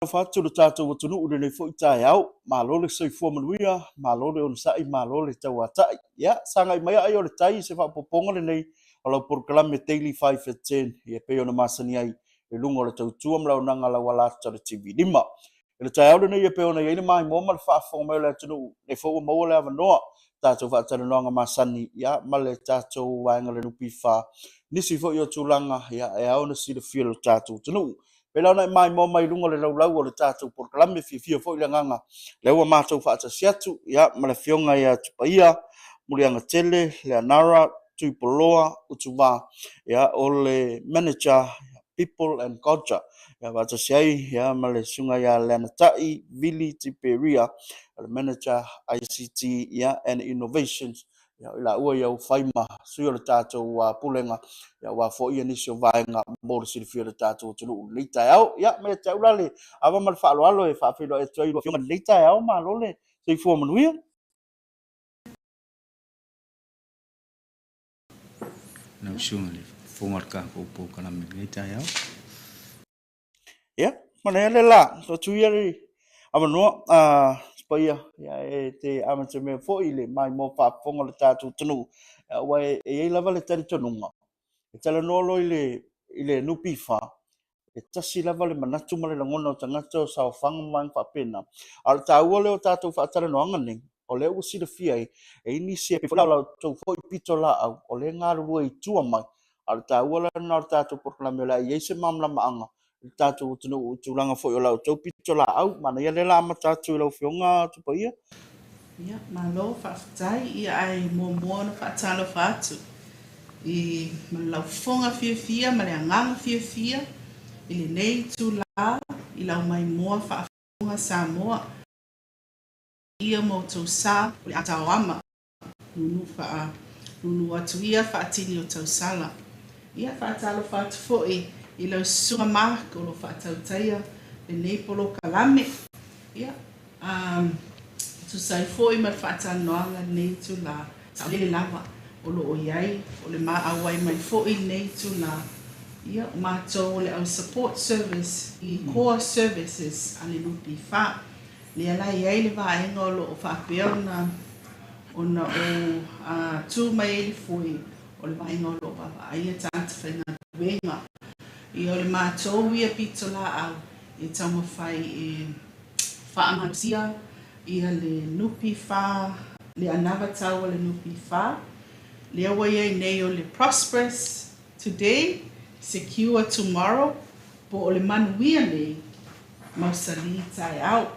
Fatu le tātou watunu ule nei fo i tai au, malo le soifua manuia, malo le onasai, malo le tauatai. Ia, sanga i mai ai o le tai se whapoponga le nei o lau proklame Daily 5 at 10, ia pe ona masani ai e lunga o le tautua mlau nanga la walata le TV lima. E le tai au le nei ia pe ona ia mai moma le whaafonga mai le atunu, ne fo maua le avanoa, tātou whaatana noanga masani, ia, ma le tātou waenga le nupi wha, nisi fo i o tūlanga, ia, e au na si le fia le tātou tunu. Pela na mai mo mai lunga le laulau o le tātou proklame fia fo i le nganga. Le ua mātou whaata siatu, ia, ma le fionga ia tupaia, mulianga tele, le anara, tuipoloa, utuwa, ia, o le manager, people and culture. Ia, whaata siai, ia, ma le sunga ia le anatai, Vili Tiperia, le manager, ICT, ia, and innovations. Ia, ila ua iau whaima, sui o le tātou pulenga, ia wa fo ia nisi o vaenga mo le silifia le tātou tunu leita au, ia, me te aulale, awa mal whaalo alo e whaafilo e tuai lo fionga leita au ma lole, sei fua manuia. Nau sunga le fongar ka po kana me leita au. Ia, mana ele la, so tuia ri, awa noa, spaia, ia, e te amate me fo ile, mai mo whaafonga le tātou tunu, wa e lava le tari tonunga. E tala nolo ile nupi wha, e tasi lava le manatu ma le langona o tangata o sao whanga mai whapena. Ala tā ua leo tātou whaatara noanga ni, o leo usi le fia e inisi e pifo lau tau fo i pito la au, o le ngā rua i tua mai. Ala tā ua leo nā tātou porklame la i eise mamla maanga, tātou utunu utulanga fo i lau tau pito la au, mana ia le la ama tātou i lau fionga tupa ia. Ia, malo whaafatai ia ai mua na whaatalo whaatu. I lau fonga fia, ma le anganga fia, i le nei tu la, i lau mai moa whaafonga sa moa. Ia mo tau sa, o le atao ama, nunu atu ia whaatini o tau sala. Ia whaatalo whaatu fo'i, i lau sunga mak o lo whaatau taia, le nei polo kalame. Ia, tu sai fo'i ma whaatano noanga nei tu la, sa le lava. O lo iai, o le maawai mai fo'i nei tu la. Ia, o mātou o le au support service, i core services, a le lupi wha. Le ala iai le vaenga o lo o whapea ona o tū mai e le fui, o le vaenga o lo baba. Aia tāta whainga wenga. I o le mātou ia pito la au, i tauma whai e whaamasia, ia le nupi wha, le anawa tau o le nupi wha. Le awa iai nei o le prosperous today, secure tomorrow, po o le manuia nei, mausali tai au.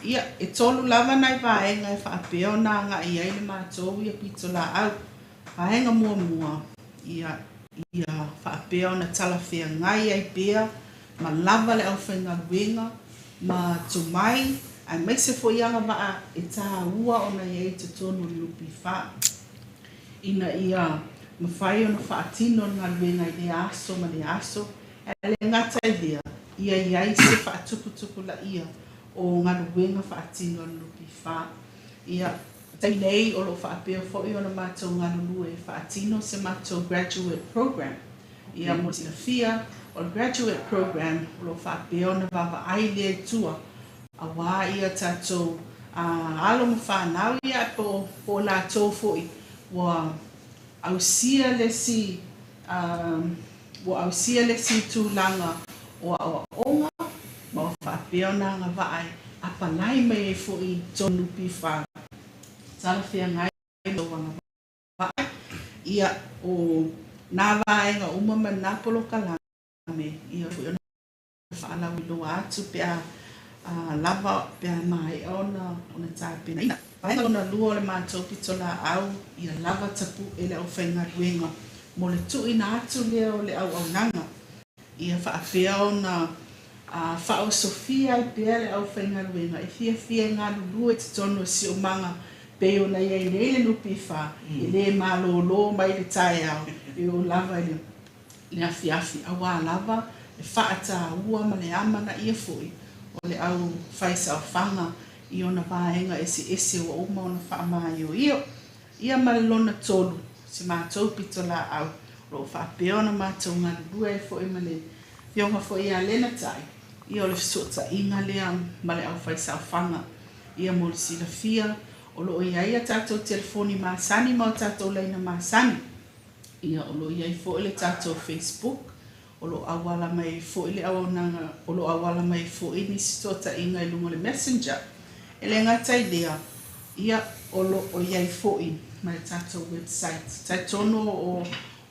Ia, e tolu lava nai vaenga e whaapeo na nga iai le mātou ia pito la au. Vaenga mua, ia whaapeo na talawhea ngai ai pea, ma lava le au whainga wenga, ma tumai, ai meise fo ianga maa e taha ua o na iai te tonu lupi wha. Ina ia mawhai o na whaatino ngā luenga i le aso ma le aso, e le ngata i lea, ia iai se whaatuputupu la ia o ngā luenga whaatino na lupi wha. Ia, tai nei o lo whaapeo fo'i o na mātou ngā lue whaatino se mātou graduate program. Ia mo tina fia o graduate program o lo whaapeo na wawa ai le tua, a wā ia tātou alo ma whanau ia po la tau fo'i. Wa ausia le si tūlanga o onga ma o whaapeo na ngā vaai a panai mai e fui tonu piwha tala whia ngai no wanga vaai ia o nā vaenga umama nā polo kalame ia fui ona whaala wilo atu pia lava pia mai ona tāpina ina Vaenga ona lua le mātou pito la au, ia lava tapu e le au whainga ruenga. Mo le tui na atu leo le au nanga. Ia whaapea ona whao Sofia i pea le au whainga ruenga. E fia ngā lulu e te tono si o manga pe ona iei le nupi wha. I le mālo mai le tae au. E o lava le afi. Awa lava, le whaata ua ma le amana ia fui. O le au whaisa o whanga. I ona vaenga ese o uma ona whaamai o io. Ia malona tolu, si mātou pito la au. Ro whaapea ona mātou ngā lua e fo ima le fionga fo ia lena tai. ia o le fesootaʻiga lea ma le ʻaufaisaofaga ia mo le silafia o loo ia ia tatou telefoni masani ma o tatou laina masani ia o loo iai foʻi le tatou Facebook o loo auala mai foʻi le auaunaga o loo auala mai foʻi nisi totaʻiga i luga le Messenger e le gatai lea ia o loo iai foʻi ma le tatou website taitono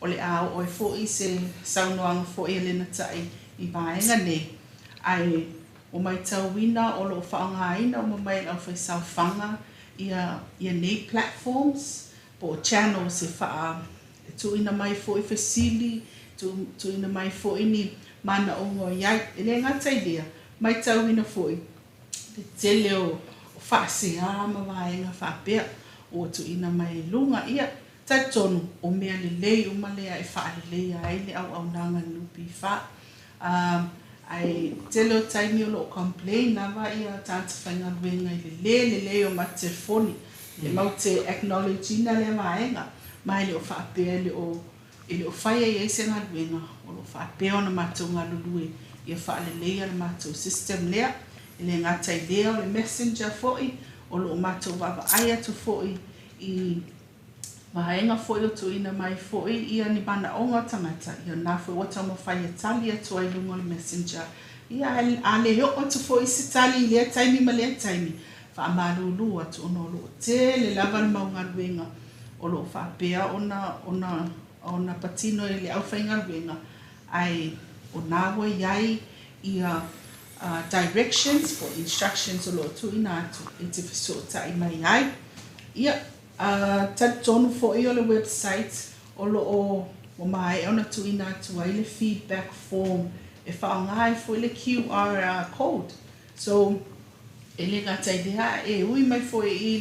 o le a o e foʻi se saunoaga foʻi e lena taʻi i vaega nei ai o mai tauina o loo whaongaina o mai au whaisauwhanga ia nei platforms po channels e wha tu ina mai fo i fesili tu ina mai fo ini mana o ngo iai ele ngata idea mai tauina fo i te tele o whaase ama vaenga whapea o tu ina mai lunga ia taitonu o mea le lei o malea e wha le lei ai le au nanga nupi wha ai tele o taimi o lo complain lava ia tata whainga luenga i le le o ma telefoni le mau te acknowledge ina le vaenga mai le o whaapea le o o whaia i eise ngā luenga o lo whaapea o na mātou ngā lulue ia wha le leia na mātou system lea le ngatai lea o le messenger foi o lo mātou wava ai atu foi i vaenga foi o tu ina mai foi ia ni bana o ngā tangata ia nā foi wata mo whaia tali atu ai lunga le messenger ia a le heo atu foi se tali lea taimi ma lea taimi wha amalulu atu ono lo te le lava le mau ngā luenga o lo whaapea ona patino i le au whainga luenga ai o nāua iai ia directions for instructions o lo tu ina atu e te whisota i mai ai ia tatonu fo i o le website o lo o mai ona tu ina atu ai le feedback form e whaongai fo i le QR code so e le gatai dea e ui mai fo i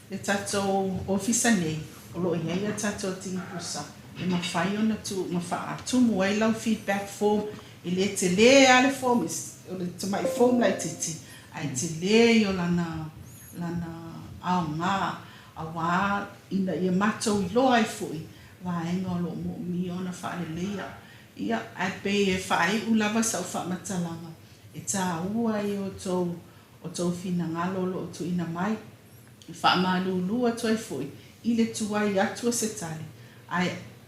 le tatou ofisa nei o lo ia ia tatou tingusa e mawhai ona tu mawha atumu ai lau feedback form i le te le ale form o le tamai form lai titi ai te le i o lana au ngā awa ina ia matou i loa ai fui vaenga o lo mo mi ona whaale leia ia ai pe e whae ulava sau wha matalanga e tā ua i o tau fina ngalo lo o tu ina mai i wha malulu atu ai fui i le tuai atua se tali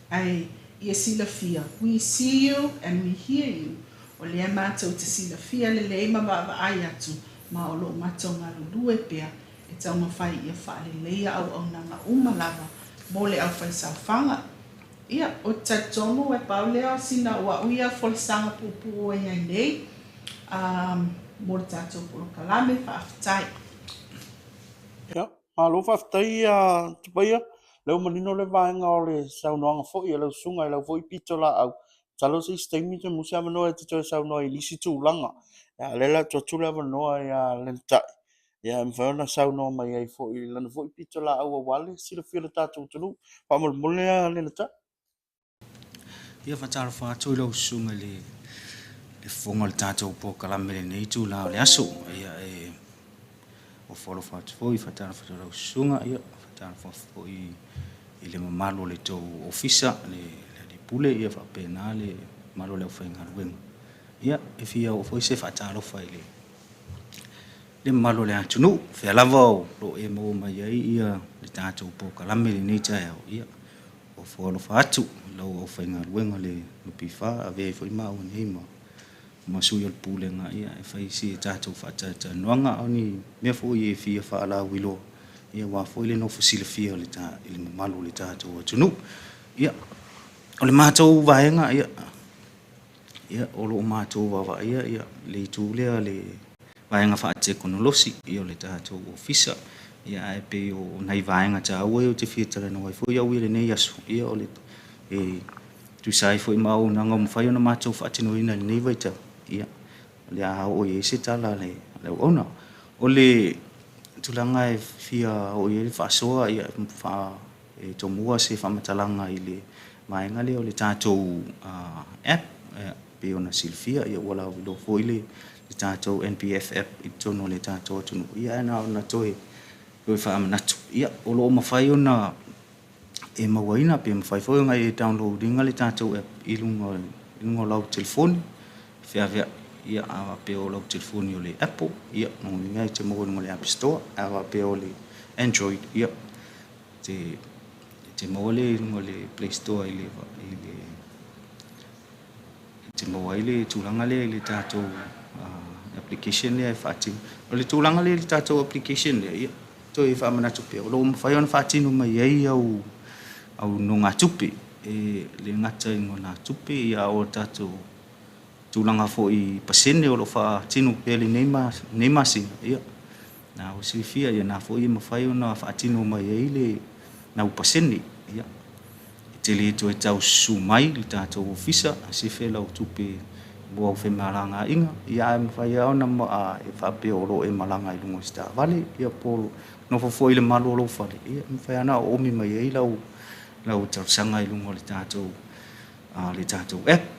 ai ia silafia we see you and we hear you o lea mātou te silafia le lei ma ai atu ma o lo mātou ngā lulu e pea e tau mawhai ia whaale leia au nanga umalava mo le au whaisawhanga ia o tatonu e pau lea sina ua uia folisanga pupu e ai nei mo le tātou polo kalame whaaftai ia alo whaftai tupaia leo manino le vaenga o le saunoanga fo'i e lau sunga e lau fo'i pito la au talo si stemi te musia manoa e te toi saunoa i lisi tūlanga ia lela tuatula manoa ia lentai ia mwhaona saunoa mai ai fo'i lana fo'i pito la au a wale sila whila tātou tunu whamolmole a lentai ia whatara whātoi lau sunga le whonga le tātou po kalame le nei tū lao le aso ia e o wholo whātoi whatara lau sunga ia whatara whātoi i le mamalo le tau ofisa le pule ia whapena le malo le whainga ruenga ia e fia o foi se whatara whai le malo le atunu whea lava o lo e mo mai ai ia le tātou po kalame le nei tai au ia o wholo whātu lau o whainga ruenga le lupi wha a vei whai mau nei ma sui al pule nga ia e whai si e tātou whatata noanga au ni mea fwoi e fia wha ala wilo ia wa foi le no fusila fia le ta il malo le tātou atunu ia o le mātou vaenga ia o lo mātou vava ia le tūlea le vaenga wha te konolosi ia o le tātou ofisa ia e pe o nei vaenga ta ua o te whiatara na waifo ia uile nei asu ia o le tu sai foi mau na ngam whai ona mātou wha tino ina nei vaita ia le a o e se tala le ona o le tulanga e fia o e whasoa ia wha e tomua se whamatalanga i le maenga le o le tātou app pe ona silfia ia wala wilo fo le tātou NPF app i tono le tātou tunu ia na ona toi koe whaamanatu ia o lo mawhai ona e mawaina pe mawhai fo ngai e downloadinga le tātou app i lungo lau telefoni fia ia awa pe o lo telefoni o le Apple ia no ngai te mo le App Store awa pe o le Android ia te mo le Play Store ile te mo ile tulanga le tato application le fati o le tulanga le tato application le ia to e fa mana tupe o lo mo fa yon fati no mai ai au no nga tupe le ngata ngona tupe ia o tato tulanga fo I pasene o lo fa tinu pele neima si ia na o si fia ia na fo I mo fa yon fa tinu mai ai le na o pasene ia te le to tau sumai le tato ofisa si fela o tupe bo fe malanga inga ia mo fa ia ona mo a e fa pe o lo e malanga I lungo sta vale ia polo no fo ile malo lo fa ia mo fa na o mi mai ai lau tau sanga I lungo le tato app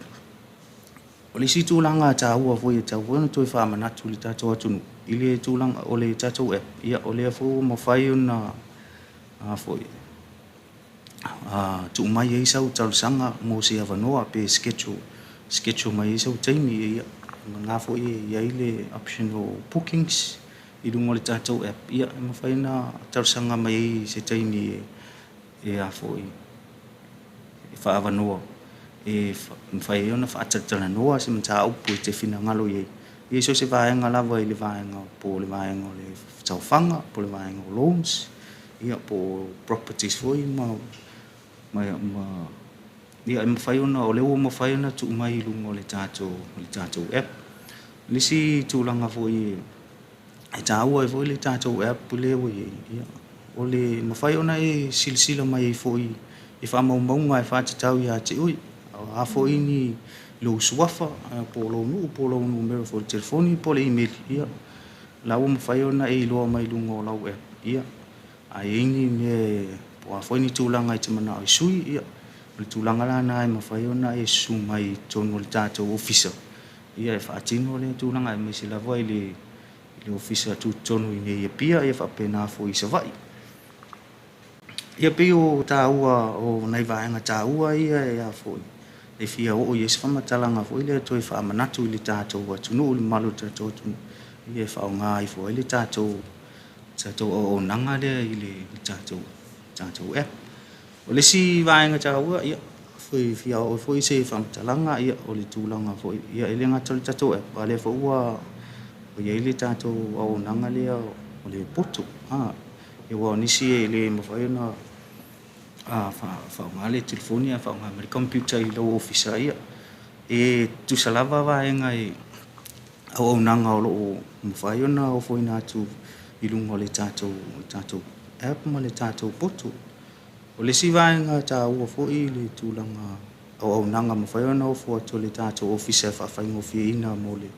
o le si tūlanga tā ua fo ia tau wana toi wha manatu le tato atunu I le tūlanga o le tato app ia o le fo mo whai ona fo ia tu mai ai sau tau sanga mo se avanoa pe sketcho mai ai sau taimi ia ngā fo ia le option o bookings I lungo le tato app ia mo whai na tau sanga mai ai se taimi a fo ia fa avanoa fai ona fa tatana noa se mta upu te fina ngalo ye so se vaenga lava I le vaenga po le vaenga le taufanga po le vaenga loans ia po properties foi ma ia mo fai ona o le mo fai ona tu mai lungo le tato app le si tulanga foi e taua foi le tato app le ia o le mo fai ona silsila mai foi e fa mau ngai fa tau ia te ui a fo ini lo suafa po lo nu mero fo telefoni po le email ia la mo fai ona lo mai lungo la web ia a ini me po a fo ini tulanga I te mana I sui ia le tulanga la na mo fai ona su mai tono le tato officer ia e fa tino le tulanga me se la voi le officer tu tono I ia pia ia fa pena fo I se vai ia pe o taua o nai vaenga taua ia fo e fia o yes fa matalanga fo ile to fa manatu ile tato wa tunu le malu tato tunu ia fa nga I fo ile tato o nanga le ile tato app o le si vaenga taua ia fo fia o fo se fa matalanga ia o le tulanga fo ia ile nga tato app ale fo wa o ia ile tato o nanga le o le poto e wa nisi ile mo fa na fa ngale telefonia fa ngale computer I lo officer ia e tu salava vaenga au nanga o mo fa na o fo ina tu I lungo le tato app mo le tato poto o le si vaenga ta o fo I le tulanga au nanga mo fa na o fo to le tato officer fa fa ngo fi ina mo le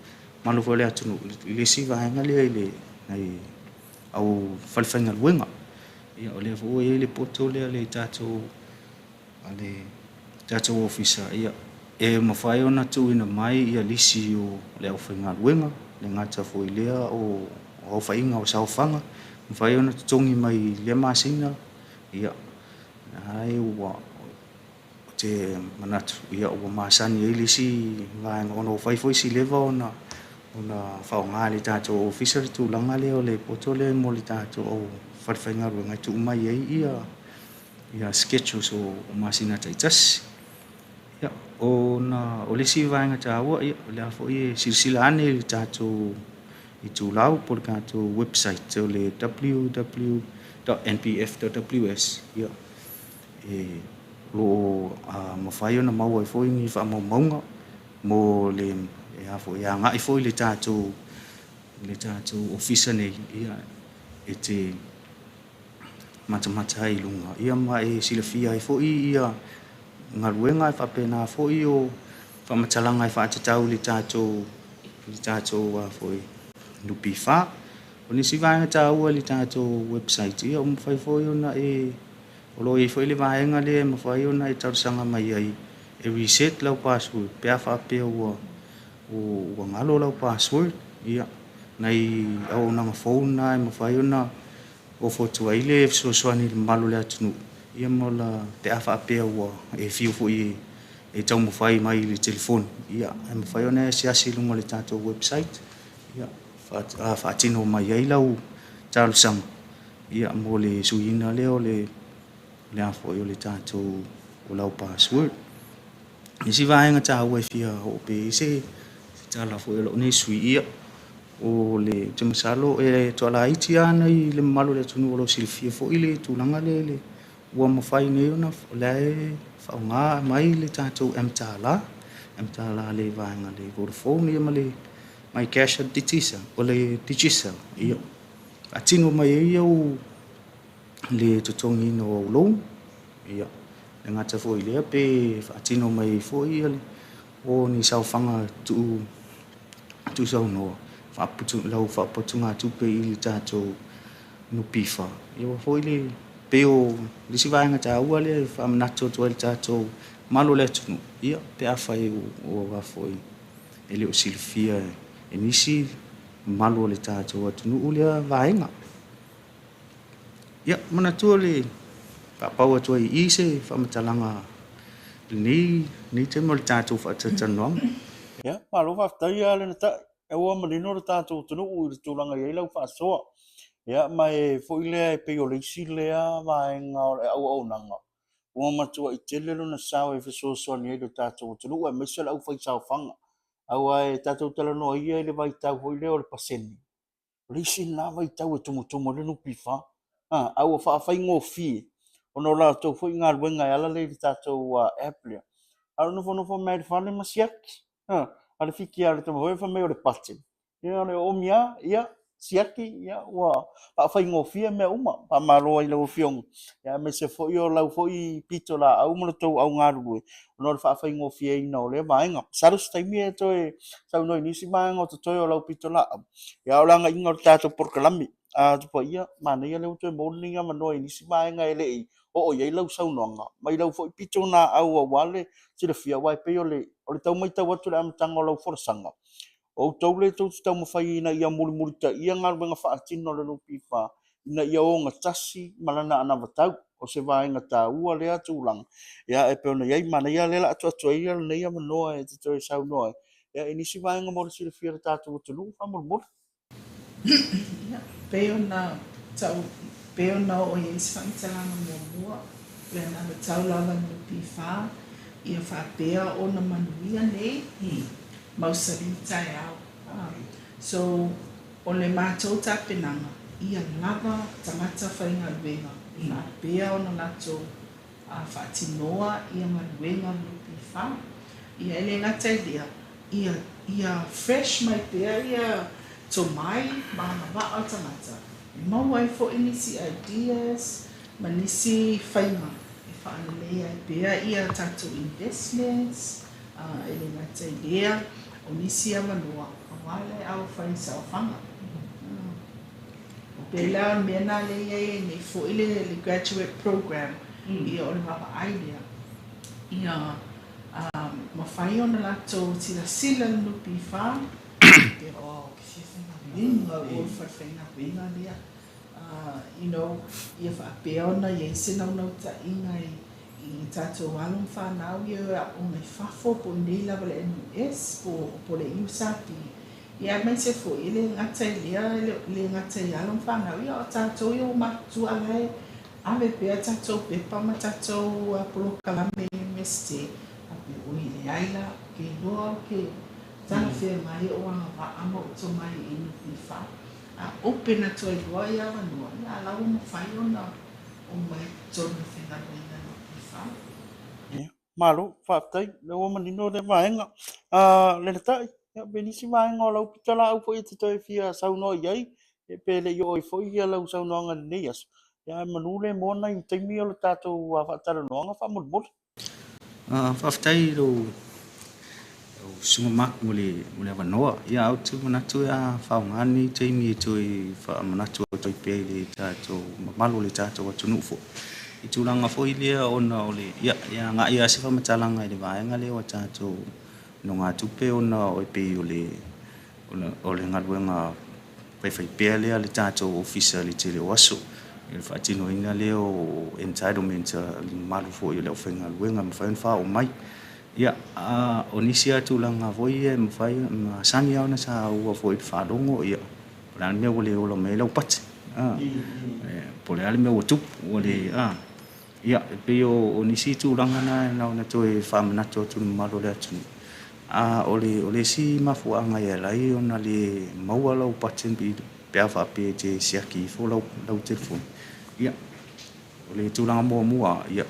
manu fo le atu le si vaenga le ai au falfanga luenga ia o le fo le poto le tato officer ia e mo fai ona tu ina mai ia lisi o le au fainga luenga le ngata fo ilea o fainga o saufanga mo fai ona tongi mai le masina ia ai wa te manatu ia o masani e lisi vai ono fai foi si leva ona fa ngale tato officer tu langale o le poto le mo le tato o farfainga ruanga tu mai ai ia sketches o masina taitas ia o le si vaenga taua ia le fo silsila ane le tato I tu lau por kato website o le www.npf.ws ia lo mo fai ona mau fo ni fa mo maunga mo le fo ia nga fo le tato officer nei ia te mata I lunga ia mai silafia fo ia ngaluenga fa pena fo o fa matalanga fa tau le tato fo lupi fa oni si va tau le tato website ia mo fa fo na o lo fo le vaenga le mo fa na tau sanga mai ai e reset lau password pe fa pe o ngalo lau password ia nai au na phone na mo fa na o foto ai so swani malu le atunu ia mo la te afa pe o e fiu fo e tau mo fai mai le telefone ia e mo fai ona se asilunga le tātou website ia whaatino mai ai lau tālusanga ia mo le suina leo le afo i o le tātou o lau password isi vaenga tā ua fia o pe se tala fo i lo nei sui ia o le te masalo e to ala iti ana i le malo le tunu o lo silfia fo i le tūlanga le ua mo fai nei ona le whaunga mai le tātou emtala le vaenga le Vodafone ia ma le mai cash ditisa o le digisa ia atino mai ia o le totongi no lo ia le ngata fo i le pe atino mai fo ia o ni saufanga tu sau no whaputu lau whaputunga tupe i le tātou no pifa ia fo i le peo lisi vaenga tā ua le whamanato to le tātou malo le tunu ia pe a whai o wafoi e leo silfia e nisi malo le tātou atunu o lea vaenga ia manatua le papau atua i ise whamatalanga ni te mo le tātou whatatanoanga ia malo whaftai a le na ta e ua manino le tātou tunu u i tūlanga i lau whaasoa ia mai fo i lea e peo le isi lea vaenga o le au nanga ua matua i tele luna sao e fesoasoani ai le tātou tunu ua mese le au whaisawhanga aua e tātou talanoa ia i le vaitau fo i lea o le paseni le isi na vaitau e tumutumu le nupi wha aua whaafai ngofi ono la tau fo i ngā luenga e ala le tātou Apple Alu nofo mai fane masiaki. Ale fiki ale tamo hoe fa mai o le patin. Ia le omia, ia siaki, ia wa pa fai ngofia me uma pa malo ai lo fiong. Ia me se fo yo lau fo i pito la au mo to au ngaru. No le fa fai ngofia i no le vaenga. Saru stai mi to e sau no inisi vaenga to to lau pito la. Ia ola nga inga tato por kalami. A to ia mana ia le to morning ma no inisi vaenga ele o ia lau sau nonga. Mai lau fo i pito na au wale sila fia wai pe ole tau mai tau atu le amatanga o lau forasanga. O tau le tau tau mawhai ina ia muri ta ia ngā ruenga whaatino le lupi wha ina ia o ngā tasi malana ana watau o se vaenga tā ua lea tūlang. Ia e peona iai mana ia lela atu ia le neia manoa e te toi sau noa. Ia inisi vaenga mora sila fia le tātou tunu whamurmura. Peona tau peona o ia isi whaitalanga mua le na tau lava lupi wha ia whapea o na manuia nei mausari tai au. So, o le mātou tāpenanga, ia lava tangata whainga luenga. Nā pea o na nato whaatinoa, ia manuenga lupi wha. Ia ele ngata idea, ia fresh mai pea, ia to mai, mana waa tangata. Mau ai fo inisi ideas, manisi whainga. Whaanalea ai pea ia tātou investments, ele ngata idea, o nisi a manua, a wale au whai sao whanga. O pēlau mena le iei nei fo ile le graduate program, ia o le wapa aidea. Ia ma whai o na lato tila sila lupi wha, pe o kisi whenga winga, o whai whenga winga lea. You know, ia whaapea ona iei sinau nau ta ingai i tātou walum whanau ia o mai whafo po nei lawa le NUS po le iusapi. Ia mai se fo i le ngata i lea le ngata i alum whanau ia o tātou i o matu alai ave pea tātou pepa ma tātou polo kalame meste ape ui le aila ke loa ke tana whea mai o anga wa ama o to mai i nupi wha. Open na toi loa ia wanua ia lau ma whai ona o mai tonu whenga whenga Malo, whaatai, le o manino le vaenga. Le na tai, benisi vaenga o lau pitala au fo i te toi fia sauno iai, e pele i oi fo i lau sauno anga neias. Ia manule mona i teimi o le tātou whaatara noanga whamurmur. Whaftai lo sunga mak mule wanoa. Ia au tu manatu ia whaungani teimi i tui manatu o toi pele tātou, malo le tātou atunufo. I tūlanga fo i lea ona o le ia ngā ia se whamatalanga i le vaenga lea o tātou no ngā tupe ona o e pei o le ngā ruenga whai pēr lea le tātou ofisa le te leo aso i le whaatino ina lea o entitlement li malu fo i leo whainga ruenga ma whain wha o mai ia o nisi atu langa voi e mawhai ma sani au na sa ua voi whalongo ia pula mea wale o lo me lau pati pole ale mea ua tupu wale ia pe o nisi tu langa na toe whamanato tu malo le atu ole si mafuanga ia lai ona le maua lau pati bi pe awa pe te siaki fo lau telefoni ia ole tu langa mua ia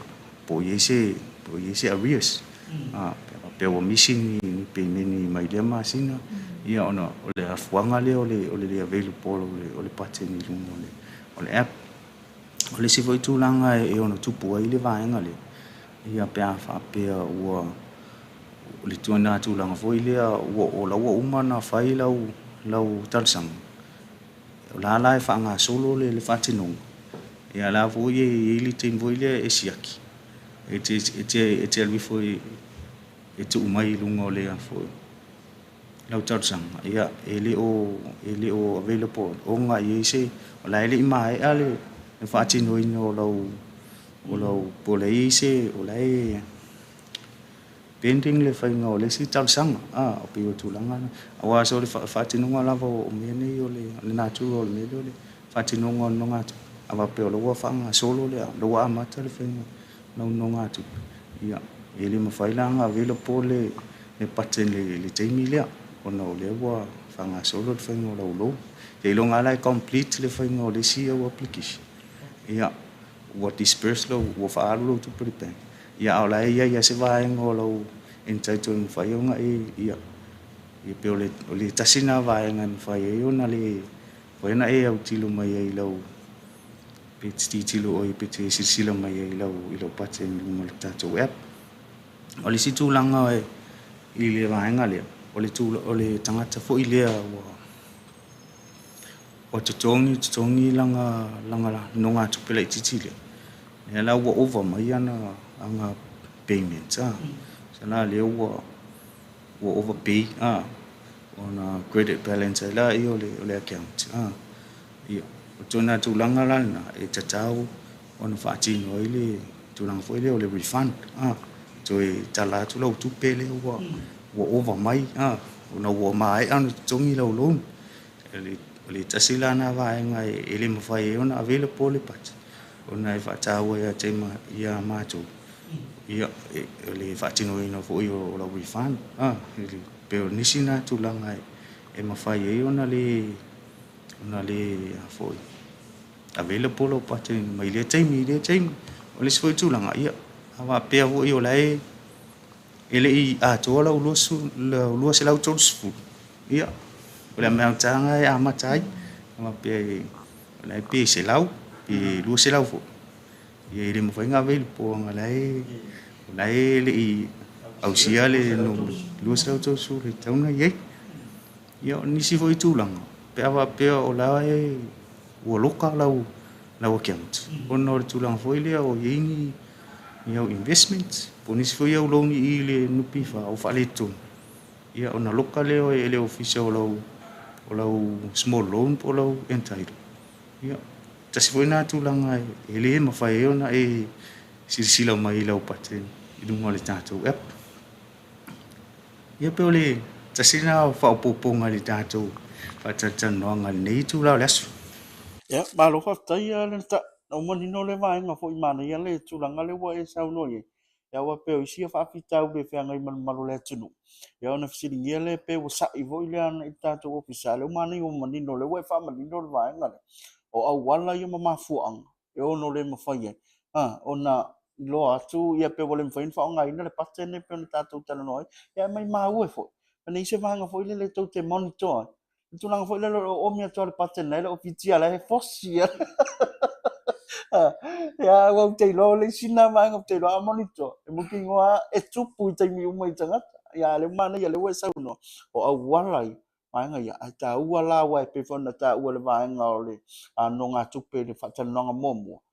po yese arrears pe o missing ni pe ni mai le masina ia ona ole afuanga le ole available ole pati ni lungo ole app ole si voi tu langa e ona tupu ai le vaenga le ia pe afa pe ua le tuana tu langa foi le o la uma na fai lau talsang la e whanga solo le whatinong ia la voi e ili te voi le e siaki e te alwi foi e tu mai lungo le foi lau talsang ia ele o available o nga ye se la ele mai ale e whatinoi no lau pole se o lai painting le fai ngo le si talsang o pe o tulanga awa so le whatinonga lava o mene o le natu o le mele o le whatinonga no ngatu awa pe o lo whanga solo le lo amata le fai no ngatu ia ele mawhailanga available le paten le teimi le ona o le wa whanga solo le fai ngo lo e longa lai complete le fai ngo le si o application ia what disperse lo wo whaalu tu prepare ia ola ia se vai ngolo entitled fai nga ia pe ole tasina vai ngan fai ona le foi na e au tilo mai ai lo pe tilo o pe te sila mai ai lo pate ni mo tato app ole si tu langa i le vai nga le ole tangata fo ile o tongi langa nonga tu pela titile ya la wo over mai ana anga payment sana le wo overpay on a credit balance la io le account io tona tu langa lana e tatau on fati no ile tu langa foi le refund to e tala tu lo tu pele wo over mai ona wo mai an tongi lo loan le tasila na va nga ele mo fai ona available le pat ona e whātaua ia te ia mātou ia le whātino ina fo i o la refund pero nisi nā tūlanga e mawhai e ona le fo available o pate mai le teimi o le sifoi tūlanga ia awa pea fo i o la e le i atoa la ulua se lau tolsifu ia o le mea tanga e amatai awa pea o la e pe se lau e lu se lau fo e le mo fainga vele po nga lai le i au sia le no lu se lau so le tauna ye yo ni si foi tu lang pe ava pe o la e o loka lau account ono tu lang foi le o ye ni yo investment po ni si foi o lo ni le no pifa o fa le tu ia ona loka le o ele official o lau small loan po lau entitled ia tasi foi na tulanga ele ma fai ona e sila mai lau paten i dunga le tatou app ia pe ole tasi na fa poponga le tatou fa tatanoanga nei tu lau lasu ia malo fa tai le ta o moni no le vai nga fo i mana ia le tulanga le wa e sau no ye ia wa pe o sia fa fitau be fe ngai malo le tunu ia ona fisi ngia le pe o sa i vo ile ana i tatou official o mani o moni no le wa fa mani no le vai nga o au wala ia ma fuang e ono le mafai ona lo atu ia pe wole mfain fa ngai na le patene pe na tatu tala noi ia mai mau e fo na ise vanga fo ile le to te monitor tu lang fo ile o mi atu le patene le oficia le fosia ia wa te lo le sina vanga te lo monitor e mo ki ngoa e tupu te mi mo tanga ia le mana ia le wa sa no o au wala nga ia ta ua la wa pe fona ta ua le va nga ole no nga tupe le fa tano nga momo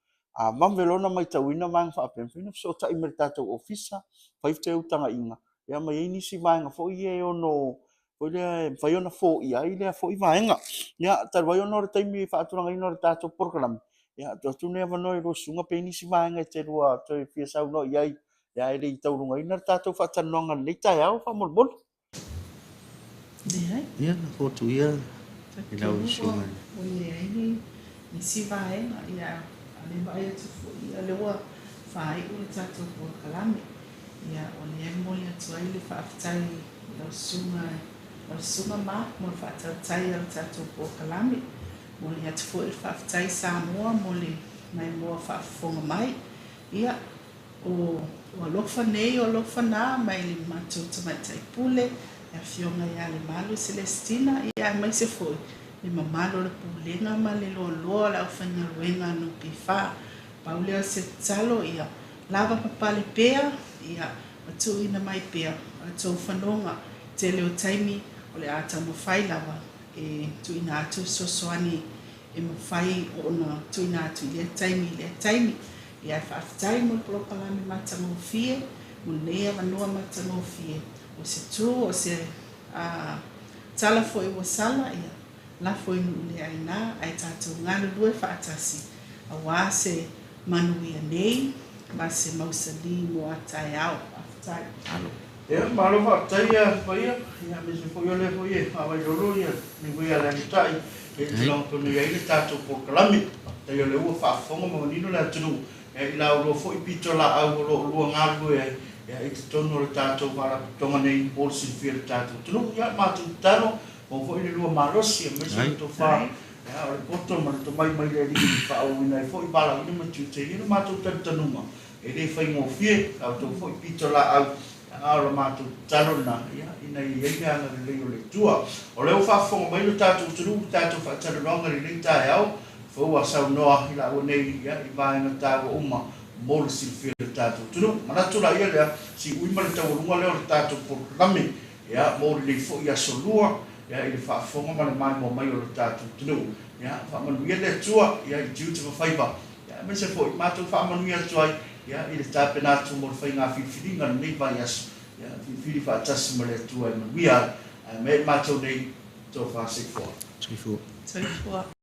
mam velona mai tawina mang fa pe fina so ta i merta to ofisa fa te utanga inga ia mai ni si va nga fo ie ono o le fa ona fo ia ile fo i va nga ia ta va ono te mi fa tu nga ino ta to program ia to tu ne va no ro sunga pe ni si va nga te rua to fi sa no ia ya i le taulunga ina tātou whaatanonga nei tai au whamolmol. Ia, na fotu ia. I lau sunga. Ole ai ni siva ia ale vai tu ia le wa fai o tātou po kalame. Ia ole ai mo ia tu ai le whaafitai lau sunga ma mo whaatautai au tātou po kalame. Mo le atu fo i whaafitai Samoa mo le mai mua whaafonga mai. Ia o alofa nei o alofa nā mai le mātou tamatai pule. Ia fionga ia le malu Celestina ia mai se foi. Le mamalo le pulenga ma le loa la ufanya ruenga no pifa. Paulea se talo ia lava papale pea ia atu ina mai pea. Atu ufanonga te leo taimi o le ata mawhai lava e tu ina atu sosoani e mawhai o na tu ina atu le taimi. Ia whaafitai mo le polokalame matangofie mo nea manua matangofie. O se tu o se tala fo i wasala ia la fo i nule aina ai tātou ngālu lue whaatasi a wā se manuia nei ma se mausali mo atai au whaafitai. Alo. Ia, malo whaafitai ia whaia, ia me se fo iole fo ia, hawa iolo ia, ni wia la nitai, e tilong tonu ia ili tātou po kalami, ta iole ua whaafonga mo nino la tunu, e ila ulo fo i pito la au ulo lua ngālu e, ya e tono le tātou whara tonga nei polisi whia le tātou tunu, ia mātou tano, o fo i le lua malosi, e mese to wha, ya o le poto ma le to mai le ringi ni wha au ina, e fo i bala ina ma tiu te ina mātou tantanunga, e le whai ngō whie, au tō fo i pito la au, aora mātou tano na, ia, ina i einganga le leo le tua, o leo whaafonga mai le tātou tunu, tātou whaatanonga le nei tae au, fo sau noa i la o nei, ia, i vaenga tāua uma, mole si fia le tātou tunu. Manatu la ia lea, si uima le taurunga leo le tātou porkalame, ia, mole le fo i asolua, ia, i le whaafonga ma le mai mo mai o le tātou tunu. Ia, whaamanu ia le tua, ia, i tiuti mawhaiba. Ia, me se fo i mātou whaamanu ia tuai, ia, i le tāpenatu mo le whai ngā whiwhiringa nei vai asu. Ia, whiwhiri whaatasi ma le tua i manuia, me mātou nei tō whaasei fua. Tui fua. Tui fua.